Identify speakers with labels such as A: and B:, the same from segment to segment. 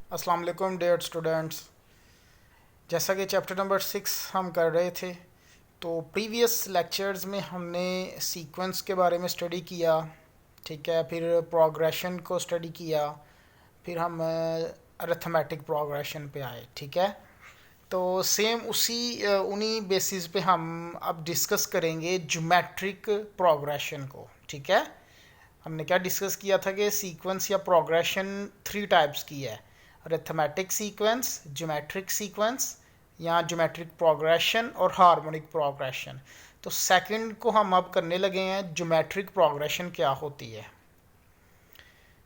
A: अस्सलाम वालेकुम dear students. जैसा कि चैप्टर नंबर 6 हम कर रहे थे, तो प्रीवियस लेक्चर्स में हमने सीक्वेंस के बारे में स्टडी किया। ठीक है, फिर प्रोग्रेशन को स्टडी किया, फिर हम अरिथमेटिक प्रोग्रेशन पे आए। ठीक है, तो सेम उन्हीं बेसिस पे हम अब डिस्कस करेंगे ज्योमेट्रिक प्रोग्रेशन को। ठीक है, हमने क्या डिस्कस किया था कि सीक्वेंस या प्रोग्रेशन थ्री टाइप्स की है: अरिथमेटिक सीक्वेंस, ज्योमेट्रिक सीक्वेंस या ज्योमेट्रिक प्रोग्रेशन और हार्मोनिक प्रोग्रेशन। तो सेकंड को हम अब करने लगे हैं, ज्योमेट्रिक प्रोग्रेशन क्या होती है।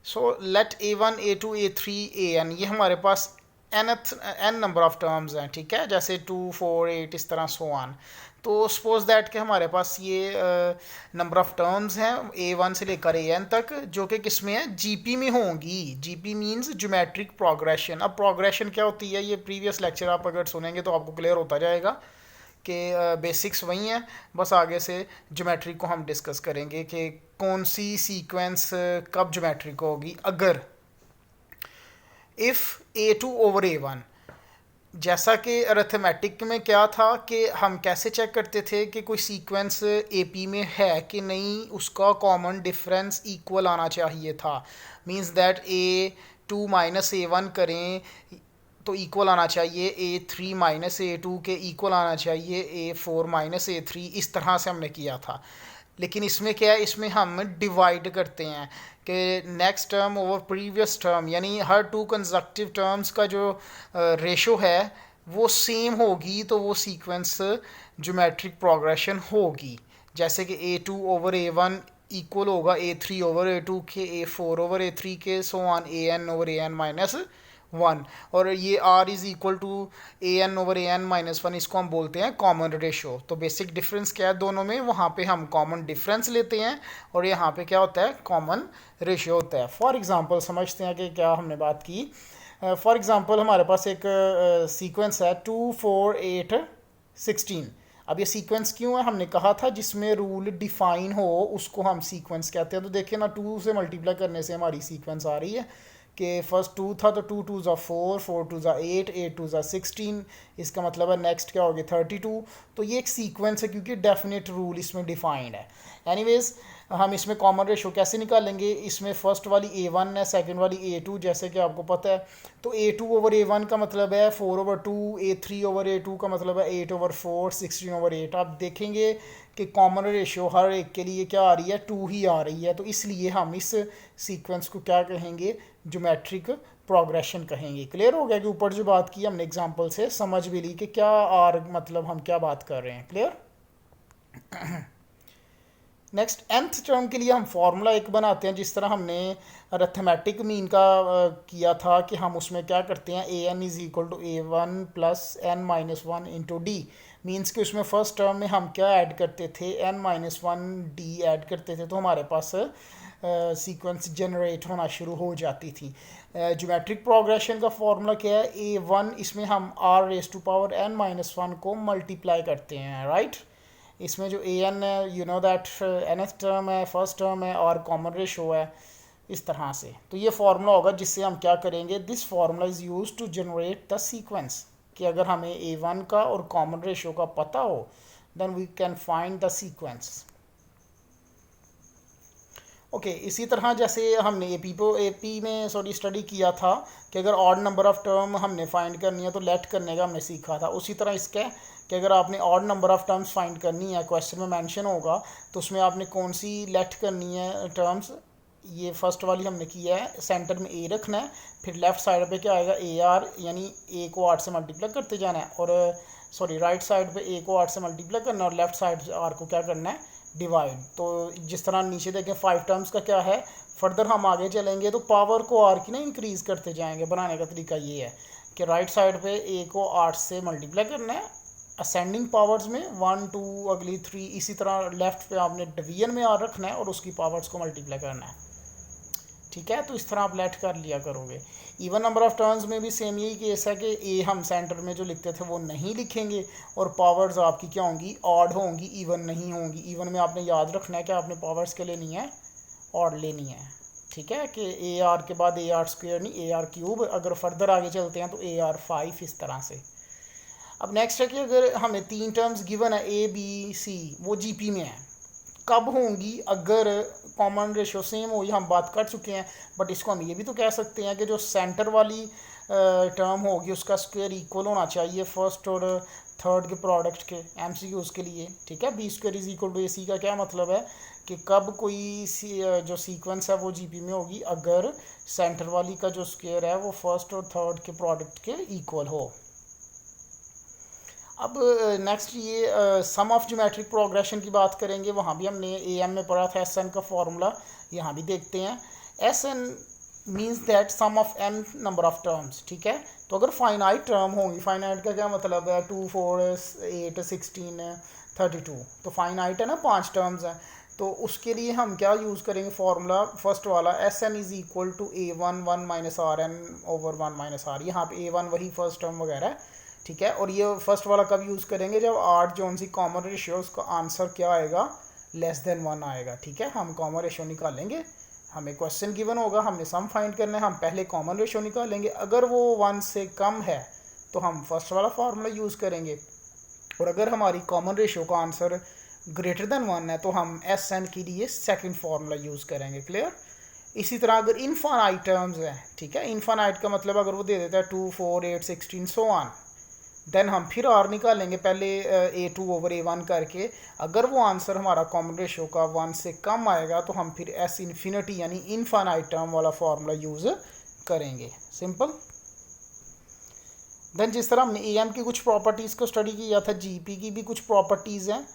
A: So let A1 A2 A3 AN, ये हमारे पास n नंबर ऑफ टर्म्स हैं। ठीक है, जैसे 2 4 8 इस तरह सो ऑन। तो सपोज दैट कि हमारे पास ये नंबर ऑफ टर्म्स हैं A1 से लेकर AN तक, जो कि किस में है, GP में होंगी। GP means geometric progression. अब प्रोग्रेशन क्या होती है, ये प्रीवियस लेक्चर आप अगर सुनेंगे तो आपको क्लियर होता जाएगा कि बेसिक्स वही हैं, बस आगे से ज्योमेट्री को हम डिस्कस करेंगे कि कौन सी सीक्वेंस कब ज्योमेट्रिक होगी। अगर इफ़ A2 ओवर A1, जैसा कि अरिथमेटिक में क्या था कि हम कैसे चेक करते थे कि कोई सीक्वेंस AP में है कि नहीं, उसका कॉमन डिफरेंस इक्वल आना चाहिए था। Means that A2 minus A1 करें तो इक्वल आना चाहिए A3 माइनस A2 के इक्वल आना चाहिए A4 माइनस A3। इस तरह से हमने किया था। लेकिन इसमें क्या है, इसमें हम डिवाइड करते हैं कि next term over previous term, यानी हर टू कंजक्टिव टर्म्स का जो रेशो है वो सेम होगी, तो वो सीक्वेंस ज्योमेट्रिक प्रोग्रेशन होगी। जैसे कि A2 ओवर A1 इक्वल होगा A3 ओवर A2 के, A4 ओवर A3 के, so on AN over AN minus 1। और ये R is equal to AN over AN minus 1, इसको हम बोलते हैं कॉमन रेशो। तो बेसिक डिफरेंस क्या है दोनों में, वहाँ पे हम कॉमन डिफरेंस लेते हैं और यहाँ पे क्या होता है, कॉमन रेशो होता है। फॉर एग्जांपल समझते हैं कि क्या हमने बात की। फॉर एग्जांपल हमारे पास एक सीक्वेंस है 2 4 8 16। अब ये सीक्वेंस क्यों है, हमने कहा था जिसमें रूल डिफाइन हो उसको हम सीक्वेंस कहते हैं। तो देखिए ना, 2 से मल्टीप्लाई करने से हमारी सीक्वेंस आ रही है कि फर्स्ट 2 था तो 2 2 ज़ा 4, 4 2 ज़ा 8, 8 2 ज़ा 16। इसका मतलब है नेक्स्ट क्या होगी, 32। तो ये एक सीक्वेंस है क्योंकि डेफिनेट रूल इसमें डिफाइंड है। एनीवेज, हम इसमें कॉमन रेशो कैसे निकालेंगे, इसमें फर्स्ट वाली A1 है, सेकंड वाली A2, जैसे कि आपको पता है। तो A2 ओवर A1 का मतलब है 4 ओवर 2, A3 ओवर A2 का मतलब है 8 ओवर 4, 16 ओवर 8। आप देखेंगे कि कॉमन रेशो हर एक के लिए क्या आ रही है, 2 ही आ रही है। तो इसलिए हम इस सीक्वेंस को क्या कहेंगे, ज्योमेट्रिक प्रोग्रेशन कहेंगे। क्लियर हो गया कि ऊपर जो बात की हमने एग्जांपल से समझ भी ली कि क्या आर मतलब हम क्या बात कर रहे हैं। क्लियर। नेक्स्ट nth टर्म के लिए हम फार्मूला एक बनाते हैं, जिस तरह हमने अरिथमेटिक मीन का किया था कि हम उसमें क्या करते हैं, AN is equal to A1 plus n minus 1 into d. Means कि उसमें फर्स्ट टर्म में हम क्या ऐड करते थे, n माइनस 1 डी ऐड करते थे, तो हमारे पास सीक्वेंस जनरेट होना शुरू हो जाती थी। ज्योमेट्रिक प्रोग्रेशन का फॉर्मूला क्या है, A1 इसमें हम r raise to power n minus 1 को मल्टीप्लाई करते हैं, राइट। इसमें जो AN है, you know that nth term है, फर्स्ट टर्म है और कॉमन रेशो है, इस तरह से। तो ये फार्मूला होगा जिससे हम क्या करेंगे, this formula is use to generate the sequence. कि अगर हमें A1 का और कॉमन रेशो का पता हो, then we can find the sequence. Okay, इसी तरह जैसे हमने AP में स्टडी किया था कि अगर ऑड नंबर ऑफ टर्म हमने फाइंड करनी है तो लेट करने का हमने सीखा था। उसी तरह इसका कि अगर आपने odd number of terms find करनी है, क्वेश्चन में मेंशन होगा, तो उसमें आपने कौन सी लेट करनी है टर्म्स। ये फर्स्ट वाली हमने किया है, सेंटर में A रखना है, फिर लेफ्ट साइड पे क्या आएगा, AR, यानी A को 8 से मल्टीप्लाई करते जाना है, और राइट साइड पे A को 8 से मल्टीप्लाई करना है और लेफ्ट साइड R को क्या करना है, डिवाइड। तो जिस तरह नीचे देखें 5 टर्म्स का क्या है, फर्दर हम आगे चलेंगे तो पावर को R की ना इंक्रीज़ करते जाएंगे। बनाने का तरीका ये है कि राइट साइड पे A को 8 से मल्टीप्लाई करना है असेंडिंग पावर्स में, 1 2 अगली 3। इसी तरह लेफ्ट पे आपने डिवीजन में R रखना है और उसकी पावर्स को मल्टीप्लाई करना है। ठीक है, तो इस तरह आप लेट कर लिया करोगे। इवन नंबर ऑफ टर्म्स में भी सेम यही केस है कि A हम सेंटर में जो लिखते थे वो नहीं लिखेंगे और पावर्स आपकी क्या होंगी, ऑड होंगी, इवन नहीं होंगी। इवन में आपने याद रखना है कि आपने पावर्स के लेनी है, ऑड लेनी है। ठीक है, कि ए आर के बाद ए आर स्क्वेयर नहीं, ए आर क्यूब। अगर फर्दर आगे चलते हैं तो ए आर 5 इस तरह से। अब नेक्स्ट है कि अगर हमें 3 टर्म्स गिवन है ए बी सी, वो जीपी में है, कब होंगी? अगर कॉमन रेशियो सेम हो, ये हम बात कर चुके हैं। बट इसको हम ये भी तो कह सकते हैं कि जो सेंटर वाली टर्म होगी उसका स्क्वायर इक्वल होना चाहिए फर्स्ट और थर्ड के प्रोडक्ट के, एमसीक्यूज़ के लिए। ठीक है, B square is equal to A C का क्या मतलब है कि कब कोई जो सीक्वेंस है वो जीपी में होगी, अगर सेंटर वाली का जो स्क्वायर है वो फर्स्ट और थर्ड के प्रोडक्ट के इक्वल हो। अब नेक्स्ट ये सम ऑफ ज्योमेट्रिक प्रोग्रेशन की बात करेंगे। वहाँ भी हमने ए एम में पढ़ा था एस एन का फॉर्मूला, यहाँ भी देखते हैं। S N means that sum of n number of terms. ठीक है, तो अगर फाइनाइट टर्म होंगी, फाइनाइट का क्या मतलब है? 2 4 8 16 32, तो फाइनाइट है ना, 5 टर्म्स हैं। तो उसके लिए हम क्या यूज़ करेंगे फॉर्मूला? फर्स्ट वाला S N is equal to a one 1 minus r n over 1 minus r. यहाँ पे ए वन वही फर्स्ट टर्म वगैरह है। ठीक है, और ये फर्स्ट वाला कब यूज़ करेंगे? जब आर जो सी कॉमन रेशियो, उसका आंसर क्या आएगा? लेस देन 1 आएगा। ठीक है, हम कॉमन रेशियो निकालेंगे, हमें क्वेश्चन गिवन होगा, हमने सम फाइंड करना है, हम पहले कॉमन रेशियो निकालेंगे। अगर वो 1 से कम है तो हम फर्स्ट वाला फार्मूला यूज़ करेंगे, और अगर हमारी कॉमन रेशियो का आंसर ग्रेटर देन 1 है तो हम एस एन के लिए सेकेंड फार्मूला यूज़ करेंगे। क्लियर? इसी तरह अगर इनफाइनाइट टर्म्स हैं, ठीक है, इनफाइनाइट का मतलब अगर वो दे देता है 2 4 8 16 सो ऑन, देन हम फिर आर निकालेंगे पहले ए टू ओवर ए वन करके। अगर वो आंसर हमारा कॉमन रेशियो का 1 से कम आएगा तो हम फिर एस इन्फिनिटी यानी इनफाइनाइट टर्म वाला फार्मूला यूज़ करेंगे। सिंपल। देन जिस तरह हमने ए एम की कुछ प्रॉपर्टीज़ को स्टडी किया था, जी पी की भी कुछ प्रॉपर्टीज़ हैं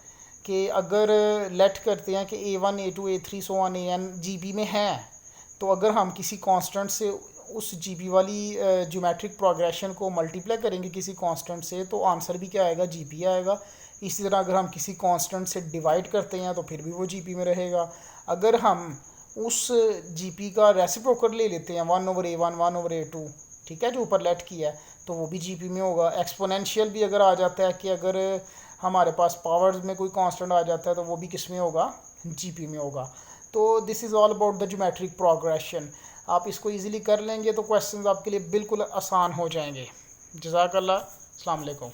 A: कि अगर लेट करते हैं कि A one A two A three so on A N G P में है, तो अगर हम किसी कांस्टेंट से उस जीपी वाली ज्योमेट्रिक प्रोग्रेशन को मल्टीप्लाई करेंगे किसी कांस्टेंट से, तो आंसर भी क्या आएगा? जीपी आएगा। इसी तरह अगर हम किसी कांस्टेंट से डिवाइड करते हैं तो फिर भी वो जीपी में रहेगा। अगर हम उस जीपी का रेसिप्रोकल ले लेते हैं 1 over a one 1 over a two, ठीक है, जो ऊपर लेट किया है, तो वो भी जीपी में होगा। एक्सपोनेंशियल भी अगर आ जाता है कि अगर हमारे पास पावर्स में कोई कांस्टेंट आ जाता है तो वो भी किस में होगा? जीपी में होगा। तो this is all about the geometric progression. आप इसको इजीली कर लेंगे तो क्वेश्चंस आपके लिए बिल्कुल आसान हो जाएंगे। जज़ाकल्लाह, अस्सलाम वालेकुम।